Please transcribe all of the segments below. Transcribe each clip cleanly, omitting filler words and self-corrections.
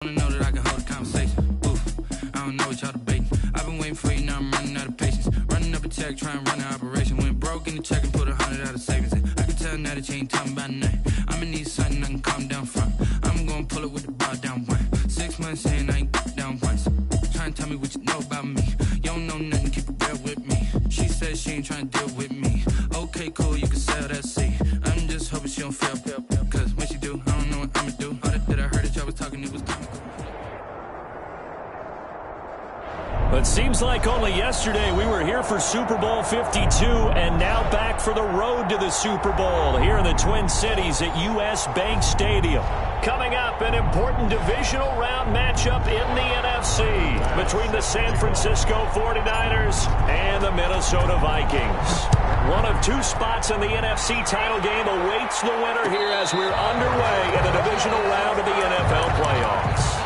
Wanna know that I can hold a conversation. Oof, I don't know what y'all debating. I've been waiting for you, now I'm running out of patience. Running up a check, trying to run an operation. Went broke in the check and put 100 out of savings in. I can tell now that you ain't talking about nothing. I'ma need something I can calm down from. I'm gonna pull it with the bar down one. 6 months in, I ain't down once. Trying to tell me what you know about me. You don't know nothing, keep it real with me. She says she ain't trying to deal with me. Okay, cool, you can sell that seat. I'm just hoping she don't fail. Cause when she do, I don't know what I'ma do. All that I heard that y'all was talking, it was comical. But seems like only yesterday we were here for Super Bowl 52 and now back for the road to the Super Bowl here in the Twin Cities at US Bank Stadium. Coming up, an important divisional round matchup in the NFC between the San Francisco 49ers and the Minnesota Vikings. One of two spots in the NFC title game awaits the winner here as we're underway in the divisional round of the NFL playoffs.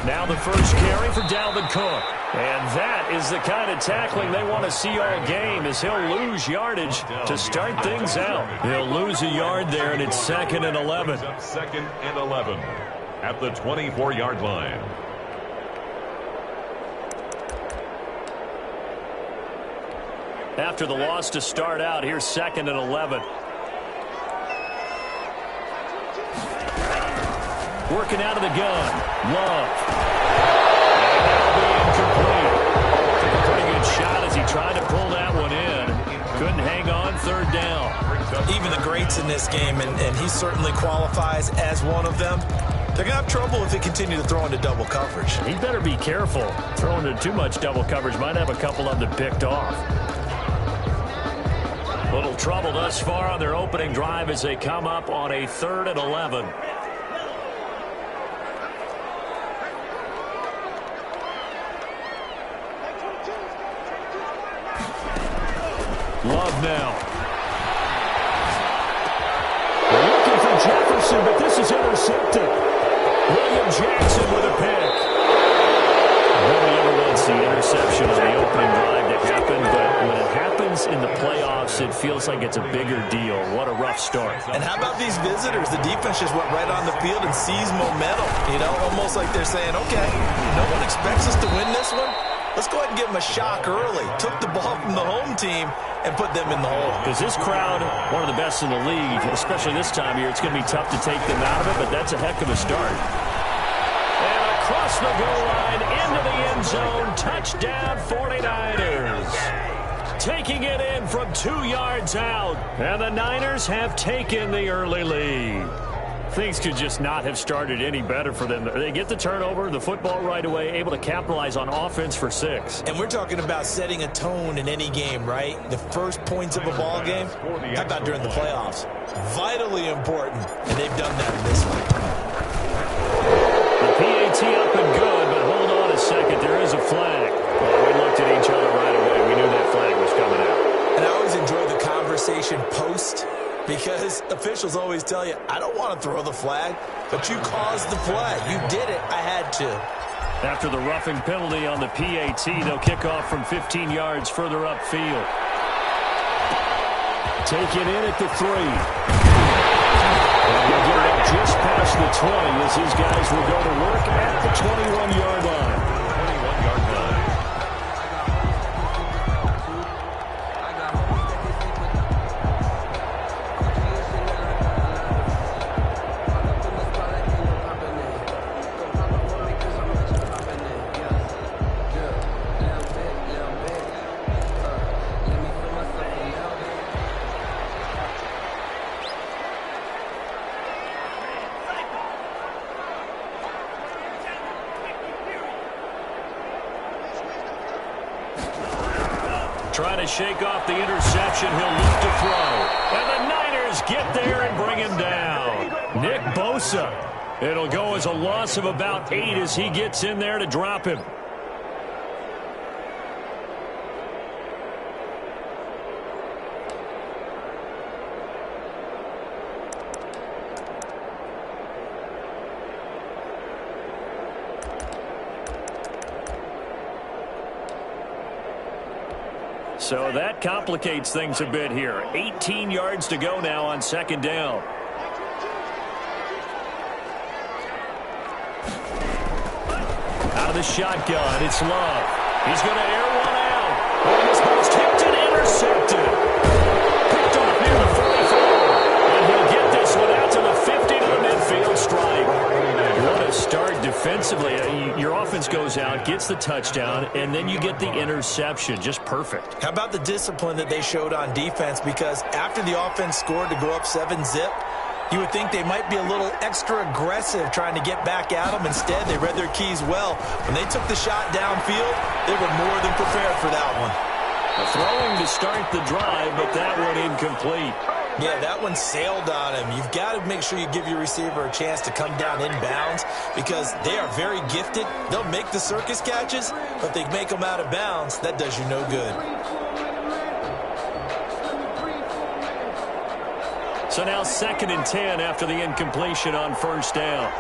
Now the first carry for Dalvin Cook. And that is the kind of tackling they want to see all game, as he'll lose yardage to start things out. He'll lose a yard there, and it's 2nd and 11. Second and 11 at the 24-yard line. After the loss to start out, here's 2nd and 11. Working out of the gun. Love. And that'll be incomplete. Took a pretty good shot as he tried to pull that one in. Couldn't hang on, 3rd down. Even the greats in this game, and he certainly qualifies as one of them, they're going to have trouble if they continue to throw into double coverage. He better be careful. Throwing into too much double coverage might have a couple of them picked off. Little trouble thus far on their opening drive as they come up on a 3rd and 11. Love now. They're looking for Jefferson, but this is intercepted. William Jackson with a pick. Nobody ever wants the interception on the opening drive to happen, but when it happens in the playoffs, it feels like it's a bigger deal. What a rough start. And how about these visitors? The defense just went right on the field and seized momentum. You know, almost like they're saying, okay, no one expects us to win this one. Let's go ahead and give them a shock early. Took the ball from the home team and put them in the hole. Because this crowd, one of the best in the league, especially this time of year, it's going to be tough to take them out of it, but that's a heck of a start. And across the goal line, into the end zone, touchdown 49ers. Taking it in from 2 yards out, and the Niners have taken the early lead. Things could just not have started any better for them. They get the turnover, the football right away, able to capitalize on offense for 6. And we're talking about setting a tone in any game, right? The first points of a ball game, how about during the playoffs? Vitally important, and they've done that in this one. The PAT up and good, but hold on a second. There is a flag. Well, we looked at each other right away. We knew that flag was coming out. And I always enjoy the conversation post, because officials always tell you, I don't want to throw the flag, but you caused the play. You did it. I had to. After the roughing penalty on the PAT, they'll kick off from 15 yards further upfield. Take it in at the 3. And he'll get it up just past the 20 as his guys will go to work at the 21-yard line. 21-yard line. Trying to shake off the interception. He'll look to throw. And the Niners get there and bring him down. Nick Bosa. It'll go as a loss of about 8 as he gets in there to drop him. So that complicates things a bit here. 18 yards to go now on second down. Out of the shotgun, it's Love. He's going to air one out. And this ball's tipped and intercepted. Picked off near the 44. And he'll get this one out to the 50 to the midfield stripe. What a start defensively. Your offense goes out, gets the touchdown, and then you get the interception. Just perfect. How about the discipline that they showed on defense? Because after the offense scored to go up 7-zip, you would think they might be a little extra aggressive trying to get back at them. Instead, they read their keys well. When they took the shot downfield, they were more than prepared for that one. Throwing to start the drive, but that one incomplete. Yeah, that one sailed on him. You've got to make sure you give your receiver a chance to come down inbounds because they are very gifted. They'll make the circus catches, but if they make them out of bounds, that does you no good. So now 2nd and 10 after the incompletion on first down.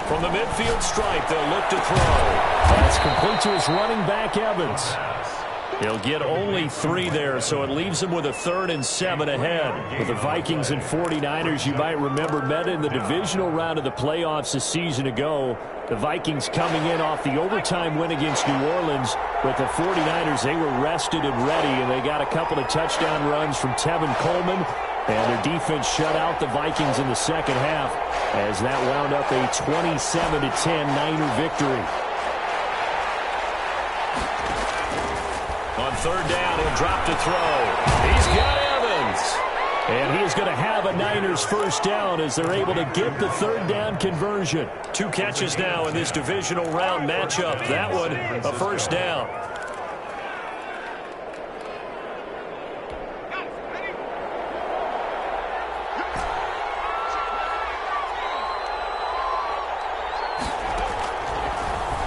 From the midfield stripe, they'll look to throw. That's complete to his running back, Evans. He'll get only 3 there, so it leaves him with a 3rd and 7 ahead. With the Vikings and 49ers, you might remember, met in the divisional round of the playoffs a season ago. The Vikings coming in off the overtime win against New Orleans. With the 49ers, they were rested and ready, and they got a couple of touchdown runs from Tevin Coleman. And their defense shut out the Vikings in the second half as that wound up a 27-10 Niner victory. On third down, he'll drop to throw. He's got Evans. And he is going to have a Niners first down as they're able to get the third down conversion. 2 catches now in this divisional round matchup. That one, a first down.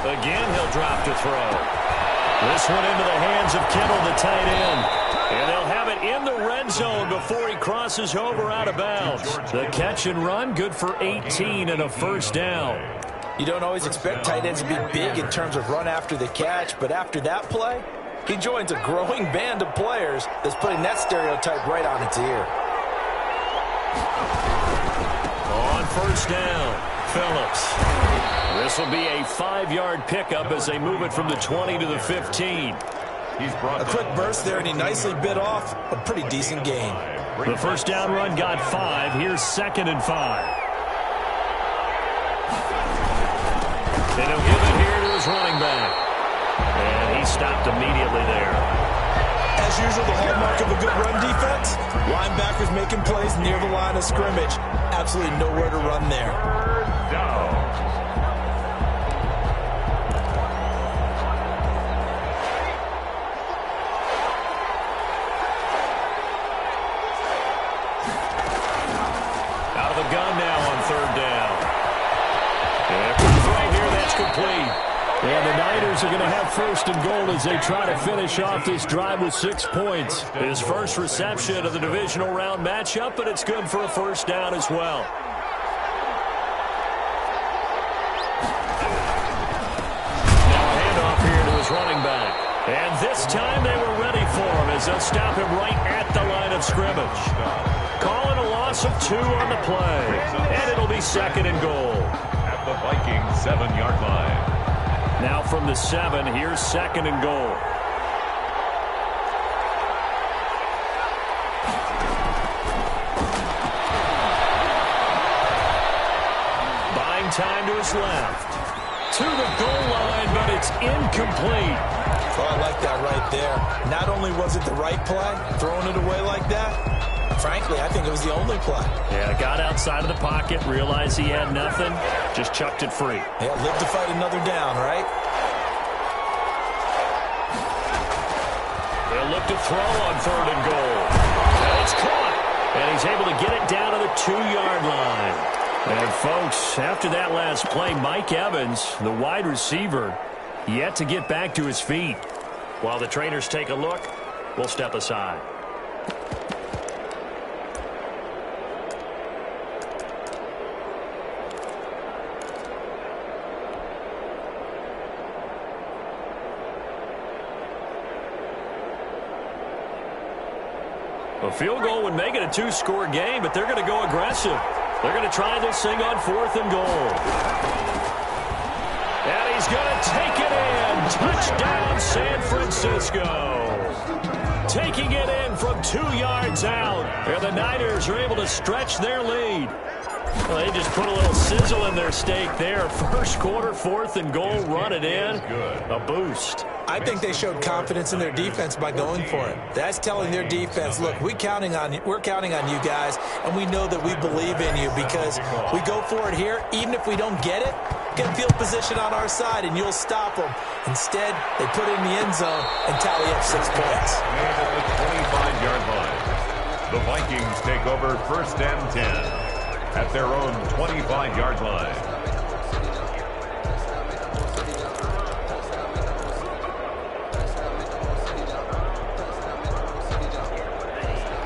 Again, he'll drop to throw. This one into the hands of Kittle, the tight end. And they'll have it in the red zone before he crosses over out of bounds. The catch and run, good for 18 and a first down. You don't always expect tight ends to be big in terms of run after the catch, but after that play, he joins a growing band of players that's putting that stereotype right on its ear. On first down, Phillips. This will be a 5-yard pickup as they move it from the 20 to the 15. A quick burst there, and he nicely bit off a pretty decent gain. The first down run got 5. Here's 2nd and 5. And he'll give it here to his running back. And he stopped immediately there. As usual, the hallmark of a good run defense, linebackers making plays near the line of scrimmage. Absolutely nowhere to run there. Out of the gun now on third down. And right here, that's complete. And the Niners are going to have first and goal as they try to finish off this drive with 6 points. His first reception of the divisional round matchup, but it's good for a first down as well. Now a handoff here to his running back. And this time they were ready for him as they'll stop him right at the line of scrimmage. Calling a loss of 2 on the play. And it'll be 2nd and goal. At the Vikings 7-yard line. Now from the 7, here's 2nd and goal. Buying time to his left. to the goal line, but it's incomplete. Oh, I like that right there. Not only was it the right play, throwing it away like that, frankly, I think it was the only play. Yeah, got outside of the pocket, realized he had nothing, just chucked it free. Yeah, live to fight another down, right? They'll look to throw on 3rd and goal. And it's caught. And he's able to get it down to the 2-yard line. And, folks, after that last play, Mike Evans, the wide receiver, yet to get back to his feet. While the trainers take a look, we'll step aside. A field goal would make it a 2-score game, but they're going to go aggressive. They're going to try this thing on 4th and goal. And he's going to take it in. Touchdown, San Francisco. Taking it in from 2 yards out. And the Niners are able to stretch their lead. Well, they just put a little sizzle in their steak there. First quarter, 4th and goal, run it in. A boost. I think they showed confidence in their defense by going for it. That's telling their defense, look, we're counting on you guys, and we know that we believe in you because we go for it here. Even if we don't get it, get field position on our side, and you'll stop them. Instead, they put it in the end zone and tally up 6 points. At the 25-yard line, the Vikings take over 1st and 10 at their own 25-yard line.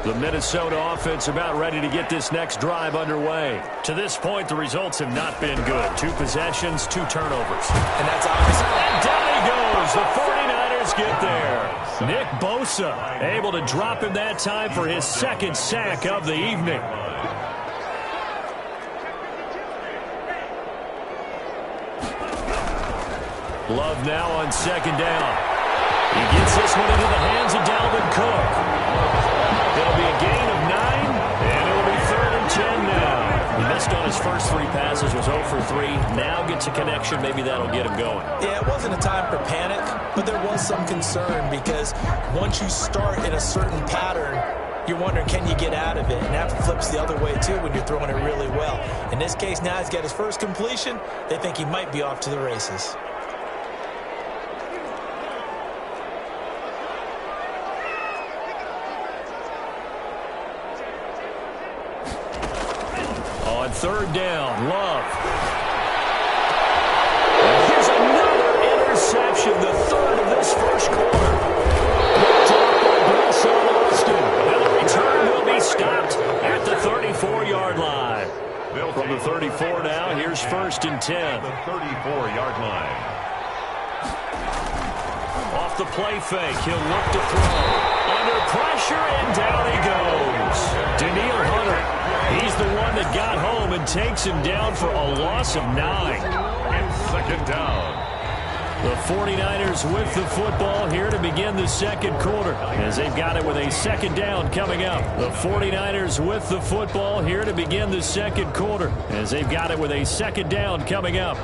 The Minnesota offense about ready to get this next drive underway. To this point, the results have not been good. 2 possessions, 2 turnovers. And that's obvious. And down he goes. The 49ers get there. Nick Bosa able to drop him that time for his 2nd sack of the evening. Love now on 2nd down. He gets this one into the hands of Dalvin Cook. It'll be a gain of 9, and it'll be 3rd and 10 now. He missed on his first 3 passes, was 0 for 3. Now gets a connection. Maybe that'll get him going. Yeah, it wasn't a time for panic, but there was some concern because once you start in a certain pattern, you're wondering, can you get out of it? And that flips the other way, too, when you're throwing it really well. In this case, now he's got his first completion. They think he might be off to the races. On 3rd down, Love. And here's another interception, the 3rd of this first quarter. Picked up by Bryson Austin. And the return will be stopped at the 34-yard line. From the 34 now, here's 1st and 10. The 34-yard line. Off the play fake, he'll look to throw. Under pressure, and down he goes. Daniil Hunter, he's the one that got home and takes him down for a loss of 9. And 2nd down. The 49ers with the football here to begin the 2nd quarter as they've got it with a 2nd down coming up. The 49ers with the football here to begin the 2nd quarter as they've got it with a 2nd down coming up.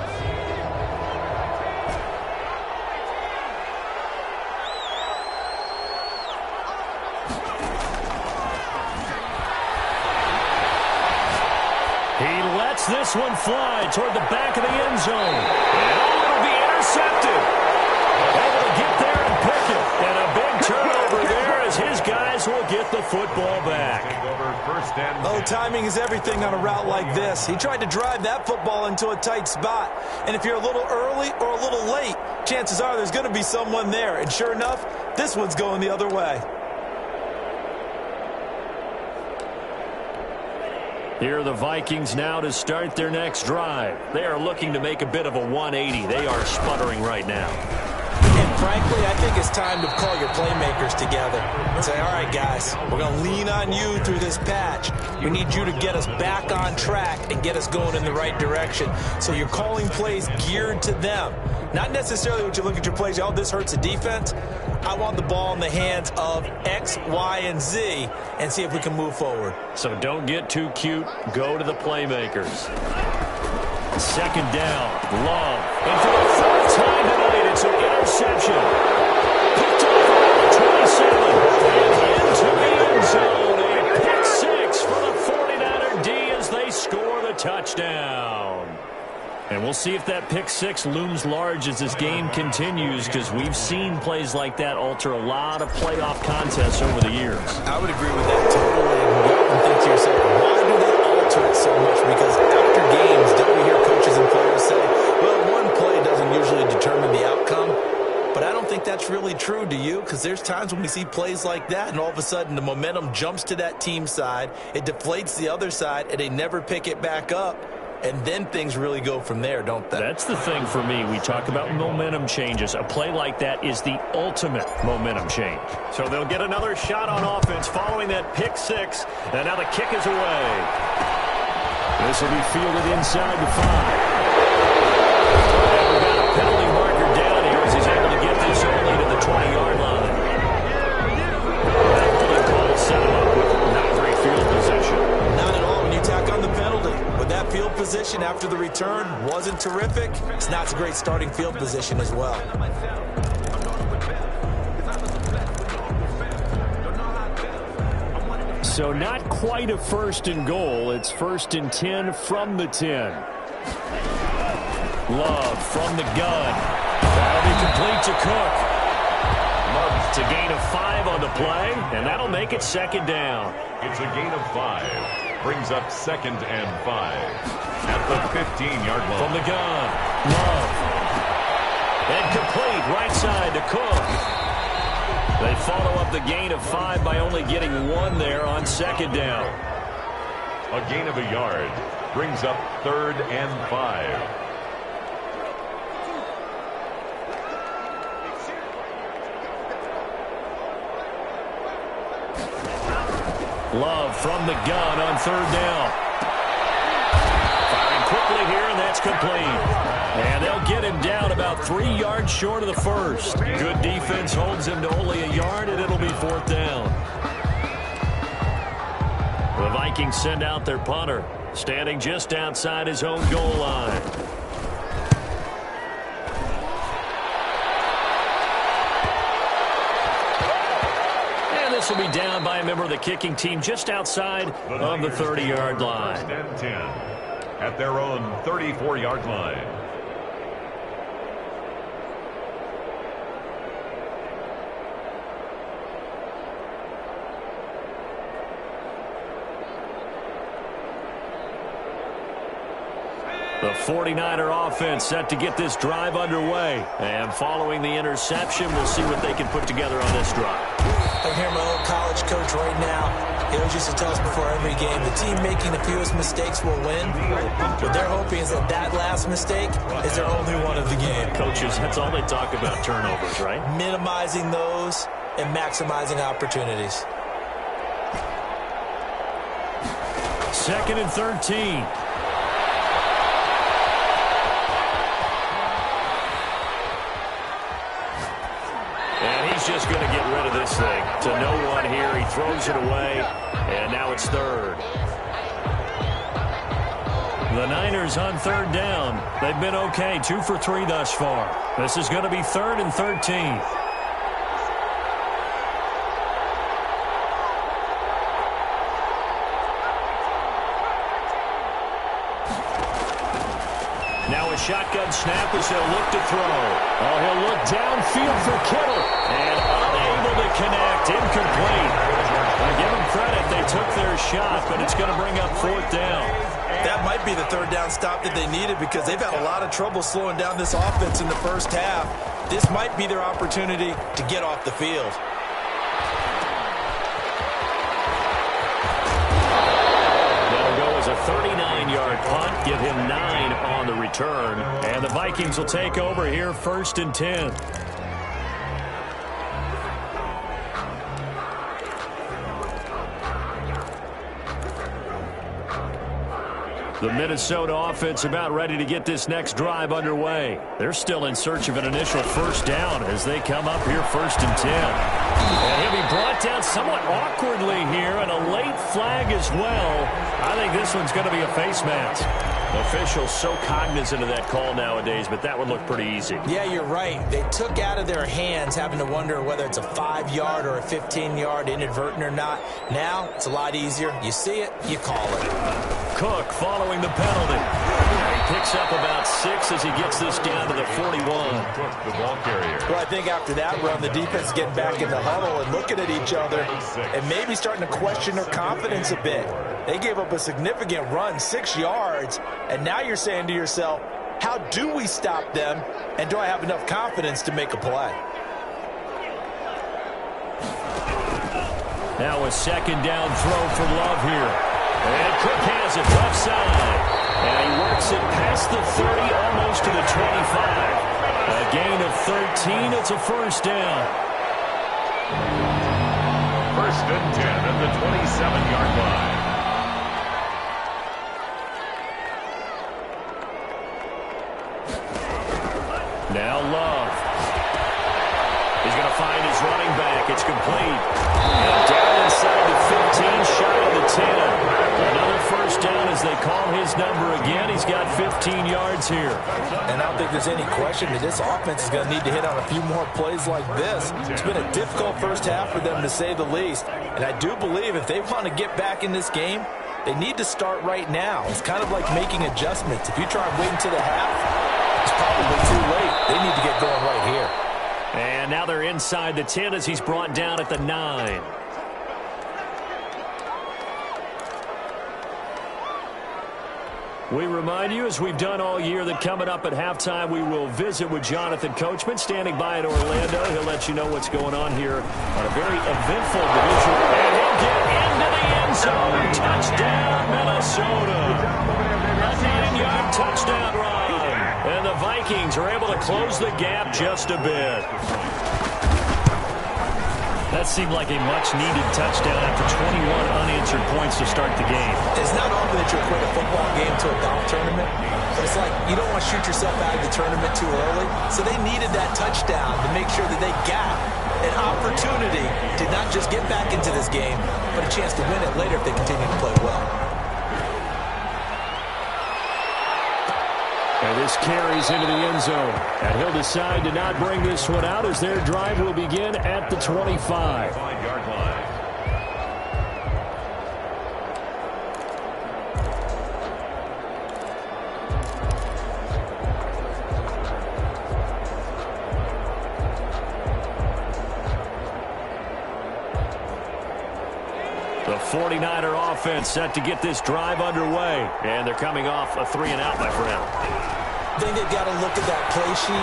This one fly toward the back of the end zone. And it'll be intercepted. Able to get there and pick it. And a big turnover there as his guys will get the football back. Oh, timing is everything on a route like this. He tried to drive that football into a tight spot. And if you're a little early or a little late, chances are there's going to be someone there. And sure enough, this one's going the other way. Here are the Vikings now to start their next drive. They are looking to make a bit of a 180. They are sputtering right now. And frankly, I think it's time to call your playmakers together and say, all right, guys, we're going to lean on you through this patch. We need you to get us back on track and get us going in the right direction. So you're calling plays geared to them. Not necessarily when you look at your plays, oh, this hurts the defense. I want the ball in the hands of X, Y, and Z and see if we can move forward. So don't get too cute. Go to the playmakers. Second down. Love. And for the fourth time tonight, it's an interception. Picked off around the 27. And into the end zone. A pick six for the 49er D as they score the touchdown. And we'll see if that pick six looms large as this game continues, because we've seen plays like that alter a lot of playoff contests over the years. I would agree with that totally. And you often think to yourself, why do they alter it so much? Because after games, don't we hear coaches and players say, well, one play doesn't usually determine the outcome. But I don't think that's really true, do you? Because there's times when we see plays like that, and all of a sudden the momentum jumps to that team side, it deflates the other side, and they never pick it back up. And then things really go from there, don't they? That's the thing for me. We talk about momentum changes. A play like that is the ultimate momentum change. So they'll get another shot on offense following that pick six. And now the kick is away. This will be fielded inside the 5. And we've got a penalty marker down here as he's able to get this only to the 20-yard line. That holding call set him up with not great field position. Not at all when you tack on the penalty. But that field position after the return wasn't terrific. It's not a great starting field position as well. So not quite a first and goal. It's first and 10 from the 10. Love from the gun. That'll be complete to Cook. It's a gain of 5 on the play, and that'll make it second down. It's a gain of 5. Brings up second and 5 at the 15-yard line. From the gun, Love. And complete right side to Cook. They follow up the gain of 5 by only getting 1 there on second down. A gain of a yard brings up third and 5. Love from the gun on third down. Firing quickly here, and that's complete. And they'll get him down about 3 yards short of the first. Good defense holds him to only a yard, and it'll be fourth down. The Vikings send out their punter, standing just outside his own goal line. This will be down by a member of the kicking team just outside of the 30-yard line. First and 10 at their own 34-yard line. The 49er offense set to get this drive underway. And following the interception, we'll see what they can put together on this drive. I hear my old college coach right now. He always used to tell us before every game, the team making the fewest mistakes will win. What they're hoping is that that last mistake is their only one of the game. Coaches, that's all they talk about, turnovers, right? Minimizing those and maximizing opportunities. Second and 13. Just going to get rid of this thing to no one here. He throws it away, and now it's third. The Niners on third down. They've been okay, 2 for 3 thus far. This is going to be third and 13. Now a shotgun snap as they'll look to throw. Oh, he'll look downfield for Kittle. And unable to connect. Incomplete. I give them credit. They took their shot, but it's going to bring up fourth down. That might be the third down stop that they needed because they've had a lot of trouble slowing down this offense in the first half. This might be their opportunity to get off the field. That'll go as a 39-yard punt. Give him 9 on the return. And the Vikings will take over here first and 10. The Minnesota offense about ready to get this next drive underway. They're still in search of an initial first down as they come up here first and 10. And he'll be brought down somewhat awkwardly here, and a late flag as well. I think this one's going to be a face mask. Officials so cognizant of that call nowadays, but that one looked pretty easy. Yeah, you're right. They took out of their hands having to wonder whether it's a 5-yard or a 15-yard inadvertent or not. Now, it's a lot easier. You see it, you call it. Cook following the penalty. He picks up about 6 as he gets this down to the 41. Cook, the ball carrier. Well, I think after that run, the defense is getting back in the huddle and looking at each other and maybe starting to question their confidence a bit. They gave up a significant run, 6 yards, and now you're saying to yourself, how do we stop them, and do I have enough confidence to make a play? Now a second down throw for Love here. And Cook has it left side. And he works it past the 30, almost to the 25. A gain of 13. It's a first down. First and 10 at the 27-yard line. Now Love. He's going to find his running back. It's complete. And down inside the 15, shy of the 10. Another first down as they call his number again. He's got 15 yards here. And I don't think there's any question that this offense is going to need to hit on a few more plays like this. It's been a difficult first half for them, to say the least. And I do believe if they want to get back in this game, they need to start right now. It's kind of like making adjustments. If you try and wait until the half, it's probably too late. They need to get going right here. And now they're inside the 10 as he's brought down at the 9. We remind you, as we've done all year, that coming up at halftime, we will visit with Jonathan Coachman, standing by in Orlando. He'll let you know what's going on here on a very eventful division. And he'll get into the end zone. Touchdown, Minnesota. A 9-yard touchdown run. And the Vikings are able to close the gap just a bit. That seemed like a much-needed touchdown after 21 unanswered points to start the game. It's not often that you equate a football game to a golf tournament, but it's like you don't want to shoot yourself out of the tournament too early. So they needed that touchdown to make sure that they got an opportunity to not just get back into this game, but a chance to win it later if they continue to play well. And this carries into the end zone. And he'll decide to not bring this one out as their drive will begin at the 25. 5-yard line. The 49er offense set to get this drive underway. And they're coming off a 3-and-out, my friend. I think they've got to look at that play sheet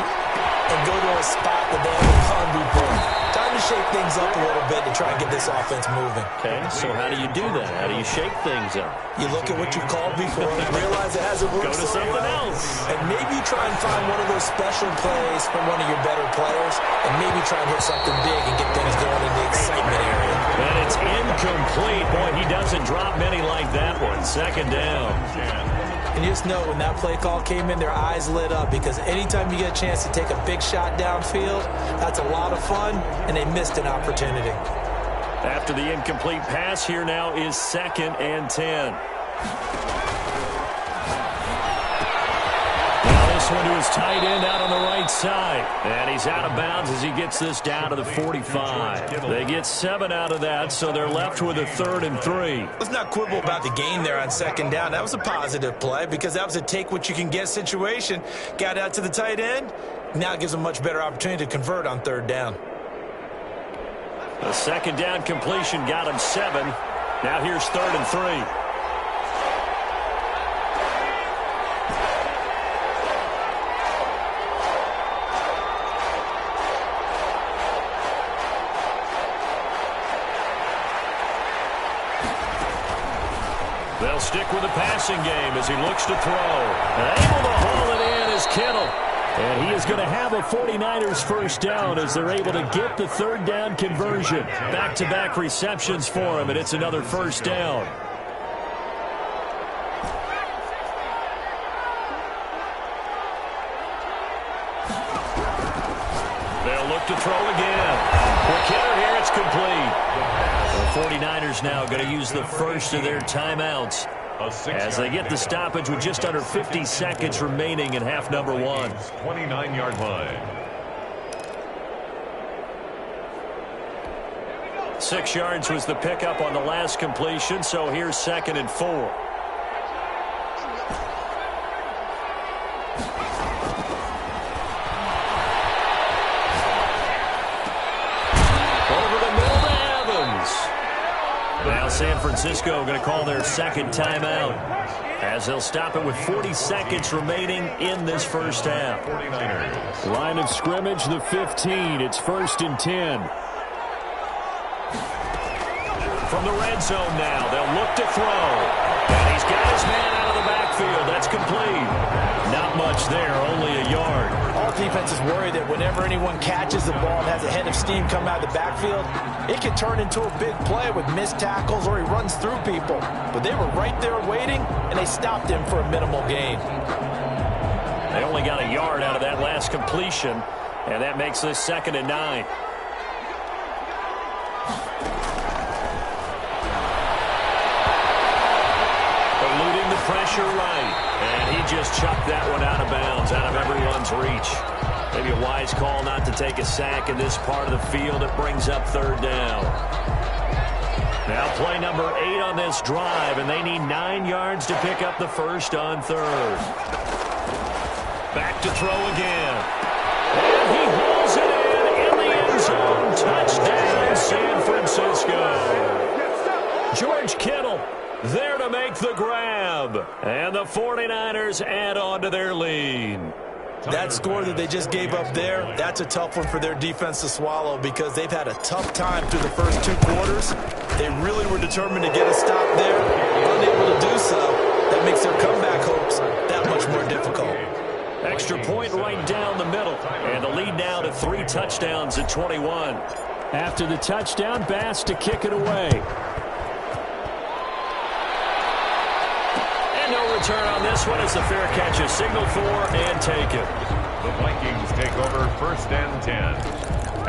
and go to a spot that they haven't gone before. Time to shake things up a little bit to try and get this offense moving. Okay, so how do you do that? How do you shake things up? You look at what you called before and realize it hasn't worked. Go to something else. And maybe you try and find one of those special plays from one of your better players, and maybe try and hit something big and get things going in the excitement area. And it's incomplete. Boy, he doesn't drop many like that one. Second down. And just know when that play call came in, their eyes lit up, because anytime you get a chance to take a big shot downfield, that's a lot of fun, and they missed an opportunity. After the incomplete pass, here now is 2nd and 10. Now this one to his tight end out on the right side. And he's out of bounds as he gets this down to the 45. They get 7 out of that, so they're left with a 3rd and 3. Let's not quibble about the gain there on 2nd down. That was a positive play because that was a take-what-you-can-get situation. Got out to the tight end. Now it gives them a much better opportunity to convert on 3rd down. The 2nd down completion got him 7. Now here's 3rd and 3. They'll stick with the passing game as he looks to throw. And able to haul it in is Kittle. And he is going to have a 49ers first down as they're able to get the 3rd down conversion. Back-to-back receptions for him, and it's another first down. They'll look to throw again. Quick hitter here, it's complete. The 49ers now going to use the first of their timeouts as they get the stoppage with just under 50 seconds remaining in half number one. 29-yard line. 6 yards was the pickup on the last completion, so here's 2nd and 4. Over the middle to Evans. Now San Francisco going to call their second timeout, as they'll stop it with 40 seconds remaining in this first half. 49ers. Line of scrimmage, the 15. It's 1st and 10. From the red zone now, they'll look to throw. And he's got his man out of the backfield. That's complete. Not much there, only a yard. All defenses worry that whenever anyone catches the ball and has a head of steam come out of the backfield, it can turn into a big play with missed tackles or he runs through people. But they were right there waiting, and they stopped him for a minimal gain. They only got a yard out of that last completion, and that makes this 2nd and 9. Pressure right, and he just chucked that one out of bounds, out of everyone's reach. Maybe a wise call not to take a sack in this part of the field. It brings up 3rd down. Now play number 8 on this drive, and they need 9 yards to pick up the first on 3rd. Back to throw again. And he hauls it in the end zone. Touchdown, San Francisco. George Kittle there to make the grab. And the 49ers add on to their lead. That score that they just gave up there, that's a tough one for their defense to swallow because they've had a tough time through the first 2 quarters. They really were determined to get a stop there. Unable to do so, that makes their comeback hopes that much more difficult. Extra point right down the middle. And the lead now to 3 touchdowns at 21. After the touchdown, Bass to kick it away. No return on this one as the fair catch is signaled for and taken. The Vikings take over 1st and 10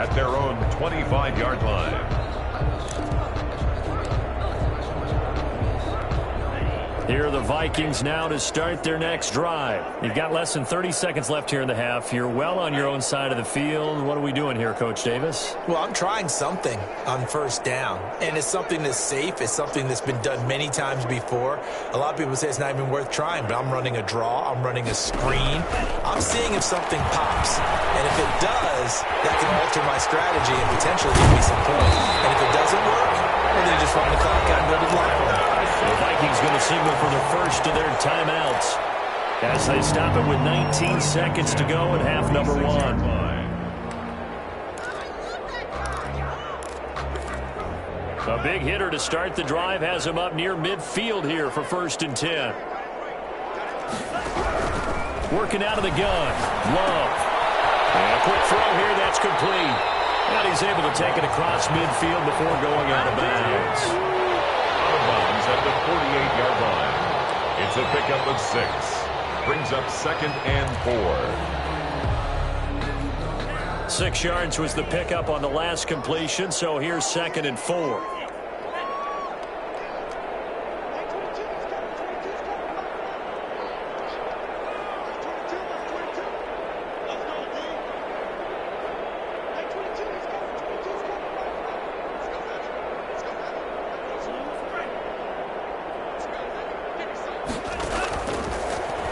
at their own 25-yard line. Here are the Vikings now to start their next drive. You've got less than 30 seconds left here in the half. You're well on your own side of the field. What are we doing here, Coach Davis? Well, I'm trying something on 1st down, and it's something that's safe. It's something that's been done many times before. A lot of people say it's not even worth trying, but I'm running a draw. I'm running a screen. I'm seeing if something pops, and if it does, that can alter my strategy and potentially give me some points. And if it doesn't work, well, then just run the clock out and go to the locker room. The Vikings going to signal for the first of their timeouts as they stop it with 19 seconds to go in half number 1. A big hitter to start the drive has him up near midfield here for 1st and 10. Working out of the gun. Love. And a quick throw here, that's complete. And he's able to take it across midfield before going out of bounds. At the 48-yard line. It's a pickup of 6. Brings up 2nd and 4. 6 yards was the pickup on the last completion, so here's 2nd and 4.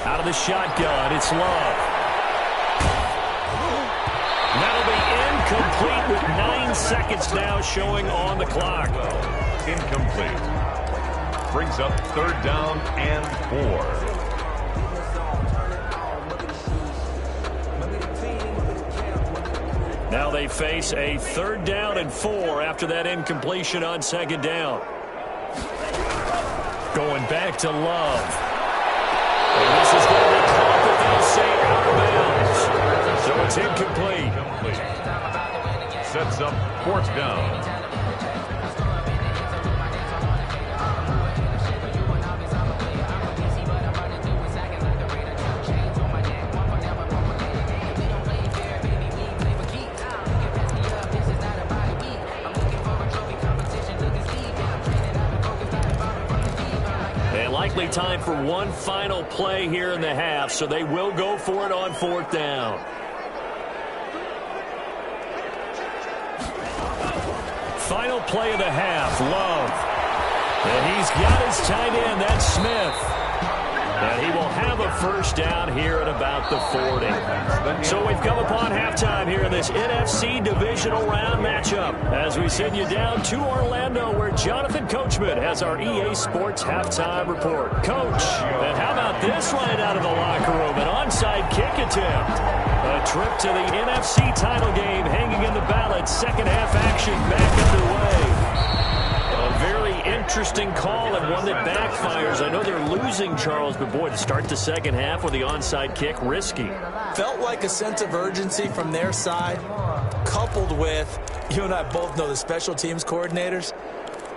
Out of the shotgun, it's Love. That'll be incomplete with 9 seconds now showing on the clock. Incomplete. Brings up 3rd down and 4. Now they face a 3rd down and 4 after that incompletion on 2nd down. Going back to Love. And this is going to be caught, but they'll say out of bounds. So it's incomplete. Sets up 4th down. Likely time for one final play here in the half, so they will go for it on 4th down. Final play of the half, Love. And he's got his tight end, that's Smith. And he will have a first down here at about the 40. So we've come upon halftime here in this NFC divisional round matchup as we send you down to Orlando where Jonathan Coachman has our EA Sports halftime report. Coach, and how about this right out of the locker room? An onside kick attempt. A trip to the NFC title game hanging in the balance. Second half action back underway. A very interesting call and one that backfires. I know they're losing, Charles, but boy, to start the second half with the onside kick, risky. Felt like a sense of urgency from their side, coupled with, you and I both know the special teams coordinators,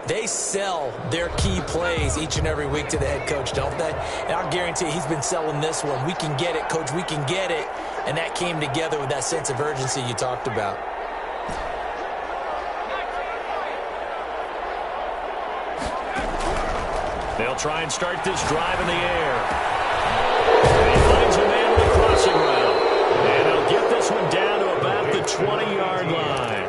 they sell their key plays each and every week to the head coach, don't they? And I guarantee he's been selling this one. We can get it, coach, we can get it. And that came together with that sense of urgency you talked about. They'll try and start this drive in the air. And he finds a man with a crossing route. And he'll get this one down to about the 20-yard line.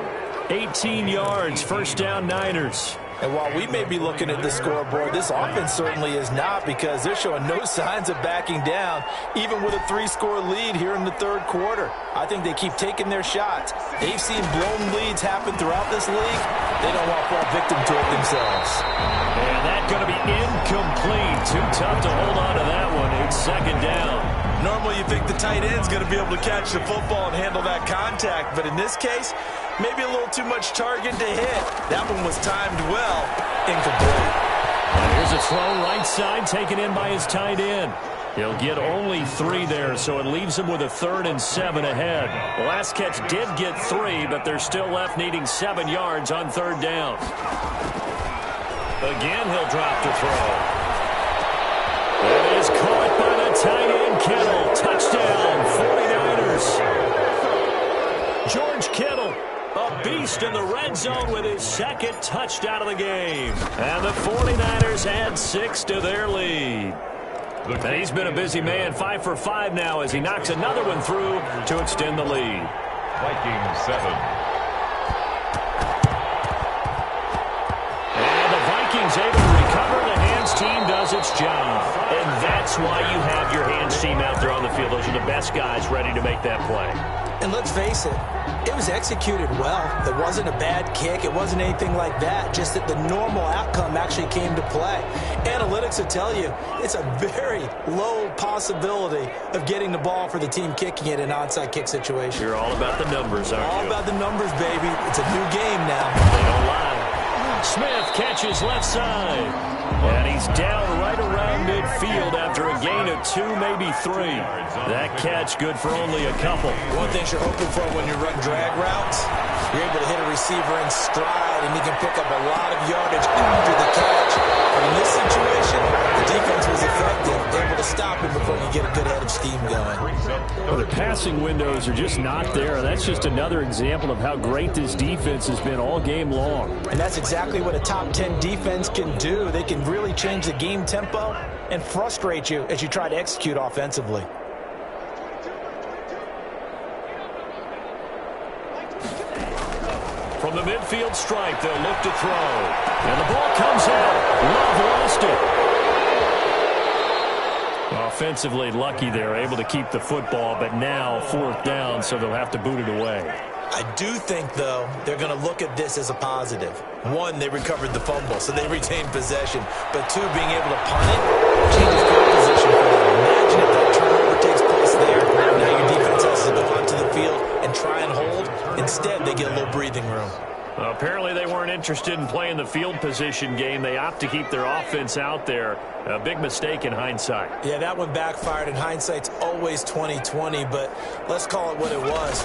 18 yards, first down Niners. And while we may be looking at the scoreboard, this offense certainly is not because they're showing no signs of backing down, even with a 3-score lead here in the third quarter. I think they keep taking their shots. They've seen blown leads happen throughout this league. They don't want to fall victim to it themselves. And that's going to be incomplete. Too tough to hold on to that one. It's second down. Normally you think the tight end's going to be able to catch the football and handle that contact, but in this case, maybe a little too much target to hit. That one was timed well, incomplete. And here's a throw right side taken in by his tight end. He'll get only 3 there, so it leaves him with a 3rd and 7 ahead. The last catch did get 3, but they're still left needing 7 yards on 3rd down. Again, he'll drop to throw. It is caught by the tight end, Kittle. Touchdown, 49ers. George Kittle, a beast in the red zone with his 2nd touchdown of the game. And the 49ers add 6 to their lead. And he's been a busy man, 5 for 5 now as he knocks another one through to extend the lead. Vikings 7. And the Vikings able to recover. The hands team does its job. And that's why you have your hands team out there on the field. Those are the best guys ready to make that play. And let's face it, it was executed well. It wasn't a bad kick. It wasn't anything like that. Just that the normal outcome actually came to play. Analytics will tell you it's a very low possibility of getting the ball for the team kicking it in an onside kick situation. You're all about the numbers, aren't you? All about the numbers, baby. It's a new game now. They don't lie. Smith catches left side. And he's down right around midfield after a gain of 2, maybe 3. That catch good for only a couple. One thing you're hoping for when you run drag routes, you're able to hit a receiver in stride, and he can pick up a lot of yardage after the catch. But in this situation, the defense was effective, able to stop him before you get a good head of steam going. Well, the passing windows are just not there. That's just another example of how great this defense has been all game long. And that's exactly what a top 10 defense can do. They can really change the game tempo and frustrate you as you try to execute offensively. From the midfield stripe, they'll look to throw. And the ball comes out. Love lost it. Offensively lucky they're able to keep the football, but now 4th down, so they'll have to boot it away. I do think, though, they're going to look at this as a positive. 1, they recovered the fumble, so they retained possession. But 2, being able to punt it changes field position for them. Imagine if that turnover takes place there. Now your defense has to go onto the field and try and hold. Instead, they get a little breathing room. Apparently they weren't interested in playing the field position game. They opt to keep their offense out there. A big mistake in hindsight. Yeah, that one backfired. In hindsight's always 20/20, but let's call it what it was.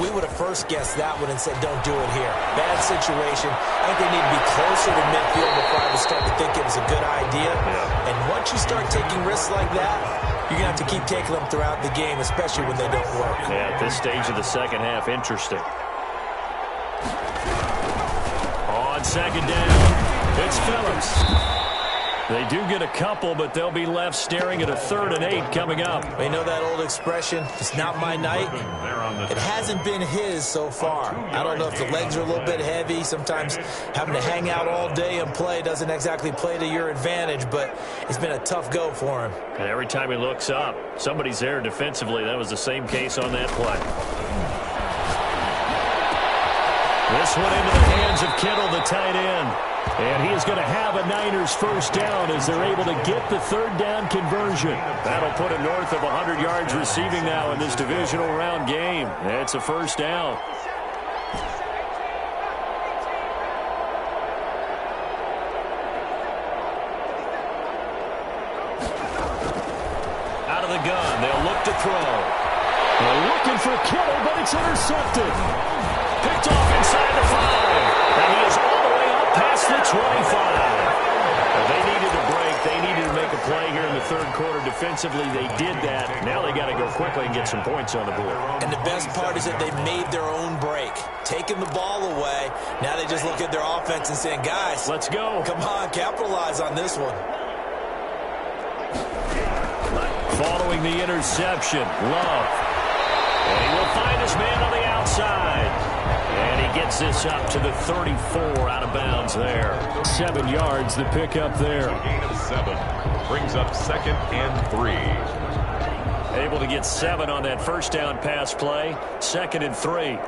We would have first guessed that one and said, don't do it here. Bad situation. I think they need to be closer to midfield before I would start to think it was a good idea. Yeah. And once you start taking risks like that, you're going to have to keep taking them throughout the game, especially when they don't work. Yeah, at this stage of the second half, interesting. On second down, it's Phillips. They do get a couple, but they'll be left staring at a 3rd and 8 coming up. You know that old expression, it's not my night? It hasn't been his so far. I don't know if the legs are a little bit heavy. Sometimes having to hang out all day and play doesn't exactly play to your advantage, but it's been a tough go for him. And every time he looks up, somebody's there defensively. That was the same case on that play. This one into the hands of Kittle, the tight end. And he is going to have a Niners first down as they're able to get the 3rd down conversion. That'll put him north of 100 yards receiving now in this divisional round game. It's a first down. Out of the gun, they'll look to throw. They're looking for Kittle, but it's intercepted. Picked off inside the 5. And he is all the way up past the 25. They needed a break. They needed to make a play here in the 3rd quarter. Defensively, they did that. Now they got to go quickly and get some points on the board. And the best part is that they made their own break. Taking the ball away. Now they just look at their offense and saying, guys, let's go. Come on, capitalize on this one. Following the interception, Love. And he will find his man on the outside. And he gets this up to the 34 out of bounds there. 7 yards, the pickup there. A gain of 7 brings up 2nd and 3. Able to get 7 on that first down pass play. 2nd and 3.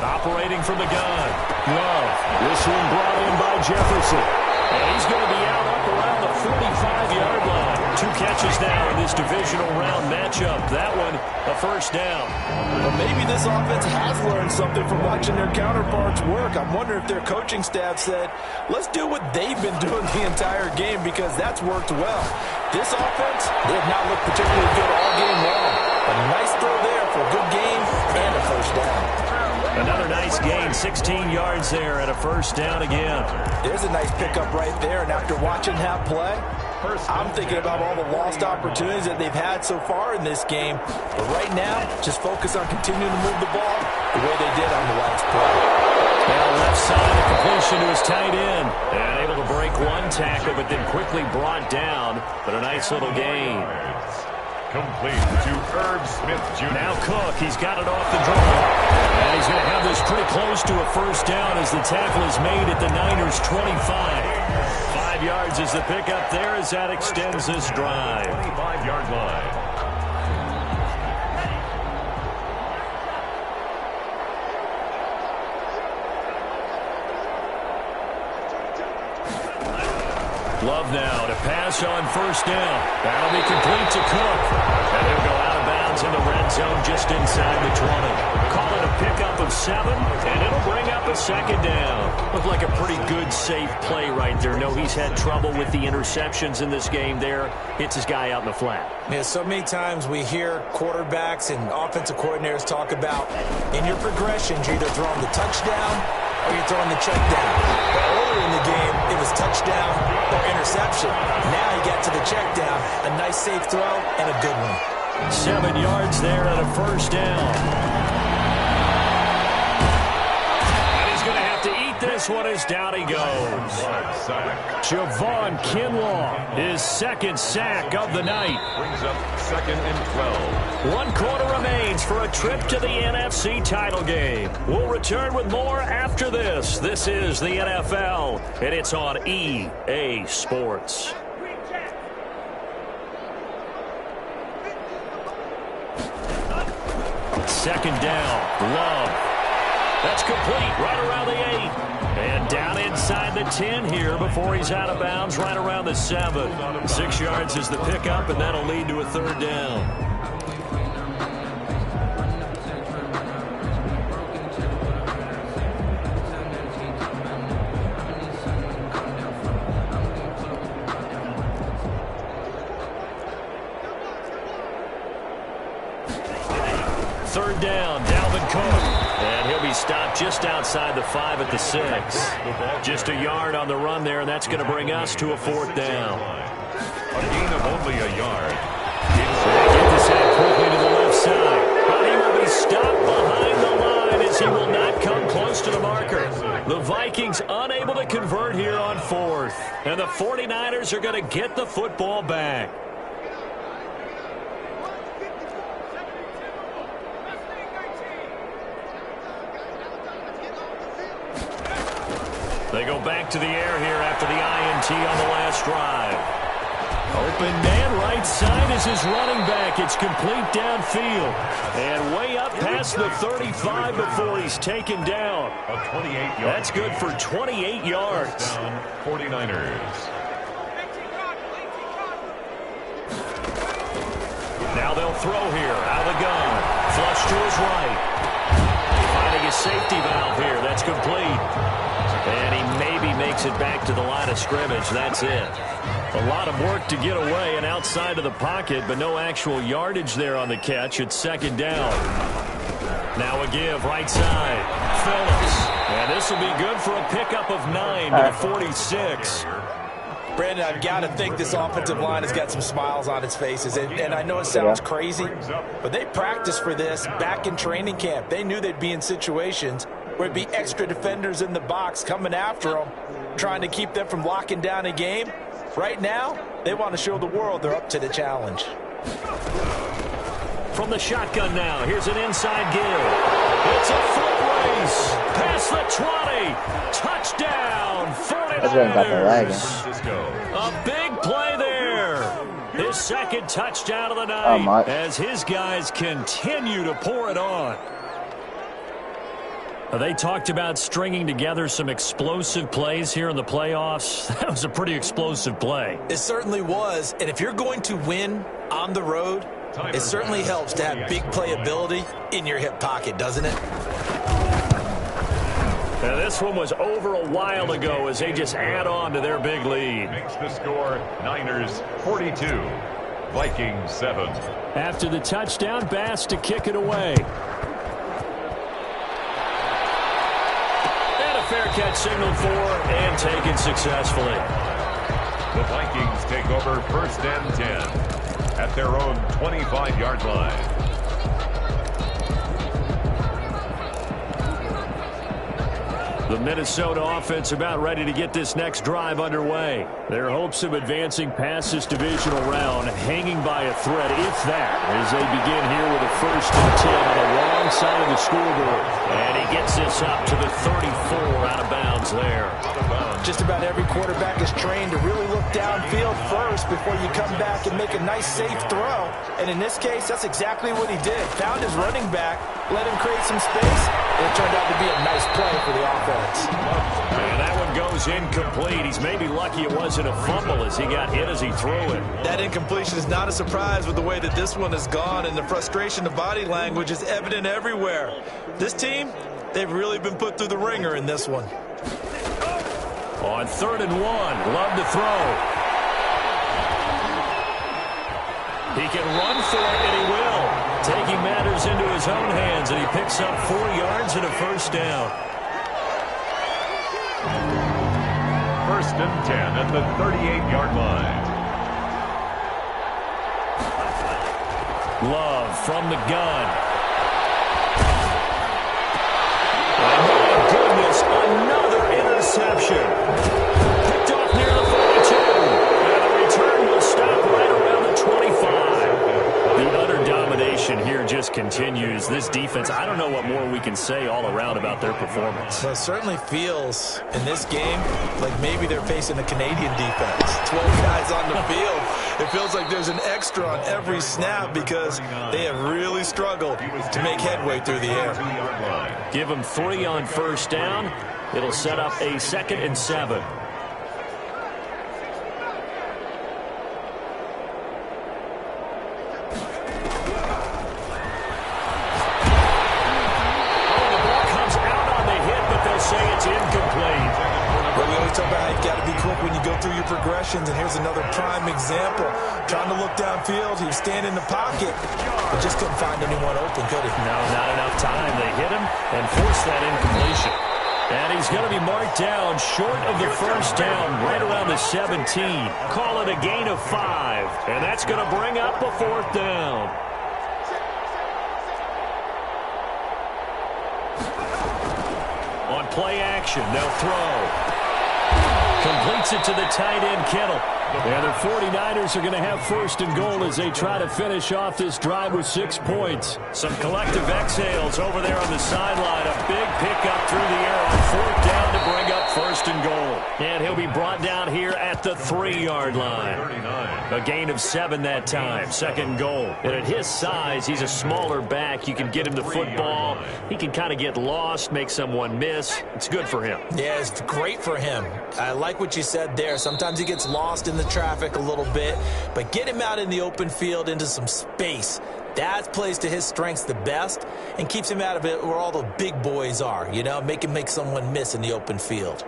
Operating from the gun. Love. This one brought in by Jefferson. And he's going to be out up around the 45-yard line. 2 catches now in this divisional round matchup. That one, a first down. Well, maybe this offense has learned something from watching their counterparts work. I'm wondering if their coaching staff said, let's do what they've been doing the entire game because that's worked well. This offense, they have not looked particularly good all game long. A nice throw there for a good game and a first down. Another nice gain, 16 yards there and a first down again. There's a nice pickup right there, and after watching that play, I'm thinking about all the lost opportunities that they've had so far in this game. But right now, just focus on continuing to move the ball the way they did on the last play. Now left side, a completion to his tight end. And able to break 1 tackle, but then quickly brought down. But a nice little gain. Complete to Herb Smith Jr. Now Cook, he's got it off the draw. And he's going to have this pretty close to a first down as the tackle is made at the Niners' 25. 5 yards is the pickup there as that extends this drive. 25-yard line. Love now to pass on first down. That'll be complete to Cook. And he'll go out of bounds in the red zone just inside the 20. Call it a pickup of 7, and it'll bring up a 2nd down. Looked like a pretty good, safe play right there. No, he's had trouble with the interceptions in this game there. Hits his guy out in the flat. Yeah, so many times we hear quarterbacks and offensive coordinators talk about in your progressions, you're either throwing the touchdown or you're throwing the check down. But earlier in the game, it was touchdown or interception. Now he got to the check down. A nice safe throw and a good one. 7 yards there and a first down. This one is down he goes. Javon Kinlaw, his 2nd sack of the night. Brings up 2nd and 12. 1 quarter remains for a trip to the NFC title game. We'll return with more after this. This is the NFL, and it's on EA Sports. Second down, Love. That's complete, right around the 8. And down inside the 10 here before he's out of bounds, right around the 7. 6 yards is the pickup, and that'll lead to a 3rd down. Third down, Dalvin Cook. And he'll be stopped just outside the 5 at the 6. Just a yard on the run there, and that's going to bring us to a 4th down. A gain of only a yard. Get this out quickly to the left side. But he will be stopped behind the line as he will not come close to the marker. The Vikings unable to convert here on 4th. And the 49ers are going to get the football back. They go back to the air here after the INT on the last drive. Open man right side is his running back. It's complete downfield. And way up past the 35 before he's taken down. A 28-yard. That's good for 28 yards. Down 49ers. Now they'll throw here. Out of the gun. Flush to his right. Finding a safety valve here. That's complete. And he maybe makes it back to the line of scrimmage. That's it. A lot of work to get away and outside of the pocket, but no actual yardage there on the catch. It's second down. Now a give right side. Phillips. And this will be good for a pickup of 9 to the 46. Brandon, I've got to think this offensive line has got some smiles on its faces. And I know it sounds crazy, but they practiced for this back in training camp. They knew they'd be in situations where it'd be extra defenders in the box coming after them, trying to keep them from locking down a game. Right now, they want to show the world they're up to the challenge. From the shotgun now, here's an inside give. It's a foot race. Past the 20. Touchdown, 49ers. A big play there. His second touchdown of the night as his guys continue to pour it on. They talked about stringing together some explosive plays here in the playoffs. That was a pretty explosive play. It certainly was. And if you're going to win on the road, it certainly helps to have big playability in your hip pocket, doesn't it? Now this one was over a while ago as they just add on to their big lead. Makes the score Niners 42, Vikings 7. After the touchdown, Bass to kick it away. Fair catch signaled for and taken successfully. The Vikings take over first and 10 at their own 25-yard line. The Minnesota offense about ready to get this next drive underway. Their hopes of advancing past this divisional round hanging by a thread, if that, as they begin here with a first and 10 on the wrong side of the scoreboard. And he gets this up to the 34 out of bounds there. Just about every quarterback is trained to really look downfield first before you come back and make a nice, safe throw. And in this case, that's exactly what he did. Found his running back, let him create some space, and it turned out to be a nice play for the offense. And that one goes incomplete. He's maybe lucky it wasn't a fumble as he got hit as he threw it. That incompletion is not a surprise with the way that this one has gone, and the frustration of body language is evident everywhere. This team, they've really been put through the ringer in this one. On 3rd and 1, Love to throw. He can run for it, and he will. Taking matters into his own hands, and he picks up 4 yards and a first down. First and 10 at the 38-yard line. Love from the gun. And my goodness, another interception. Picked off near the 42. And the return will stop right around the 25. The utter domination here just continues. This defense, I don't know what more we can say all around about their performance. Well, it certainly feels in this game like maybe they're facing a Canadian defense. 12 guys on the field. It feels like there's an extra on every snap because they have really struggled to make headway through the air. Give them 3 on first down. It'll set up a 2nd and 7. Progressions, and here's another prime example. Trying to look downfield, he was standing in the pocket, but just couldn't find anyone open, could he? No, not enough time. They hit him and forced that incompletion. And he's going to be marked down short of the first down, right around the 17. Call it a gain of 5, and that's going to bring up a 4th down. On play action, they'll throw. Completes it to the tight end, Kittle. And the 49ers are going to have first and goal as they try to finish off this drive with 6 points. Some collective exhales over there on the sideline. A big pickup through the air on 4th down to bring up first and goal. And he'll be brought down here at the 3-yard line. A gain of 7 that time. 2nd goal. And at his size, he's a smaller back. You can get him the football. He can kind of get lost, make someone miss. It's good for him. Yeah, it's great for him. I like what you said there. Sometimes he gets lost in the traffic a little bit, but get him out in the open field into some space. That plays to his strengths the best and keeps him out of it where all the big boys are, you know, make him make someone miss in the open field.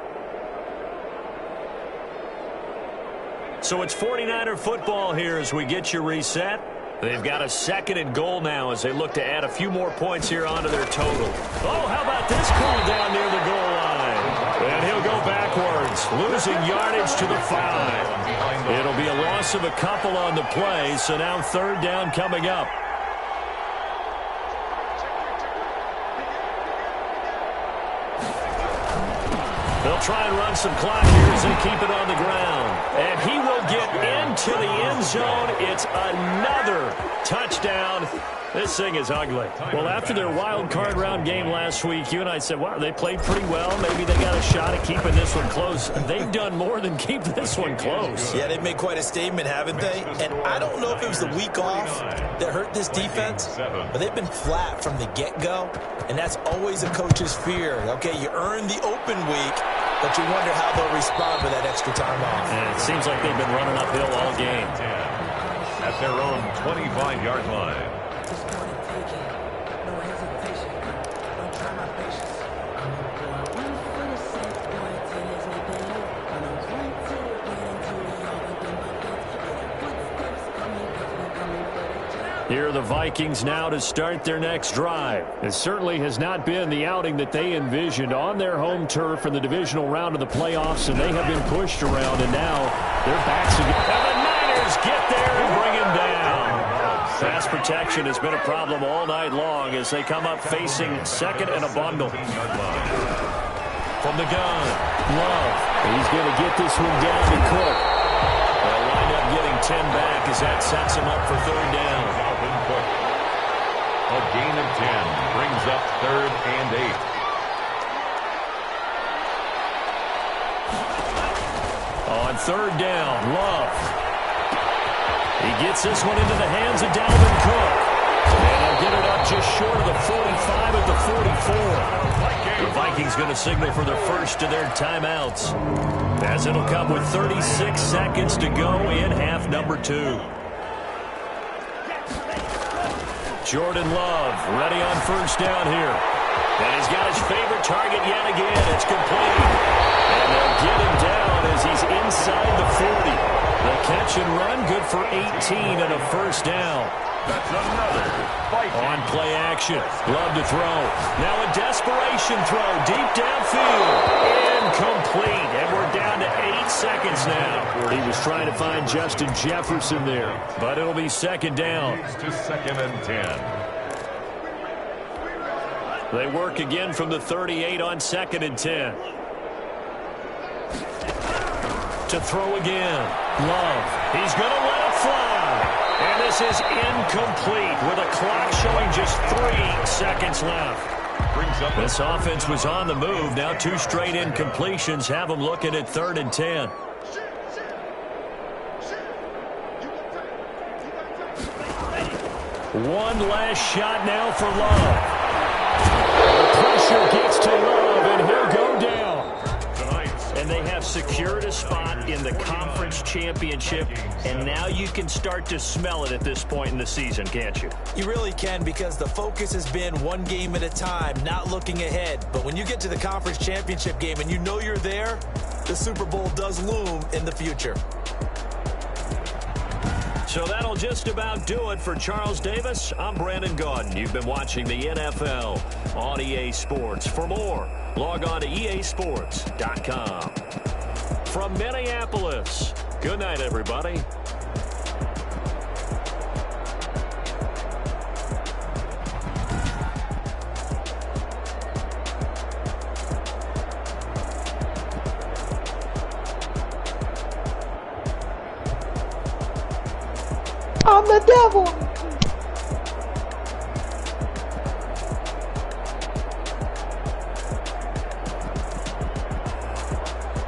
So it's 49er football here as we get you reset. They've got a 2nd and goal now as they look to add a few more points here onto their total. Oh, how about this call down near the goal line? And he'll go backwards, losing yardage to the 5. It'll be a loss of a couple on the play, so now 3rd down coming up. They'll try and run some clock here as they keep it on the ground. And he will get into the end zone. It's another touchdown. This thing is ugly. Well, after their wild card round game last week, you and I said, wow, they played pretty well. Maybe they got a shot at keeping this one close. They've done more than keep this one close. Yeah, they've made quite a statement, haven't they? And I don't know if it was the week off that hurt this defense, but they've been flat from the get-go, and that's always a coach's fear. Okay, you earn the open week, but you wonder how they'll respond with that extra time off. And it seems like they've been running uphill all game. At their own 25-yard line. Here are the Vikings now to start their next drive. It certainly has not been the outing that they envisioned on their home turf in the divisional round of the playoffs, and they have been pushed around, and now they're backs again. And the Niners get there and bring him down. Pass protection has been a problem all night long as they come up facing 2nd and a bundle. From the gun, Love. He's going to get this one down to Cook. They'll wind up getting 10 back as that sets him up for 3rd down. A gain of 10 brings up 3rd and 8. On 3rd down, Love. He gets this one into the hands of Dalvin Cook. And he'll get it up just short of the 45 at the 44. The Vikings going to signal for the first of their timeouts, as it'll come with 36 seconds to go in half number 2. Jordan Love ready on 1st down here. And he's got his favorite target yet again. It's complete. And they'll get him down as he's inside the 40. The catch and run good for 18 and a 1st down. That's another on play action. Love to throw. Now a desperation throw deep downfield. Incomplete. And we're down to 8 seconds now. He was trying to find Justin Jefferson there, but it'll be 2nd down. to 2nd and 10. They work again from the 38 on 2nd and 10. To throw again. Love. He's going to let it fly. And this is incomplete with a clock showing just 3 seconds left. This offense was on the move. Now 2 straight incompletions have them looking at 3rd and 10. One last shot now for Love. The pressure gets to Love, and he'll go down. And they have secured a spot in the conference championship, and now you can start to smell it at this point in the season, can't you? You really can, because the focus has been one game at a time, not looking ahead. But when you get to the conference championship game and you know you're there, the Super Bowl does loom in the future. So that'll just about do it for Charles Davis. I'm Brandon Gaudin. You've been watching the NFL on EA Sports. For more, log on to easports.com. From Minneapolis, good night, everybody. I'm the devil.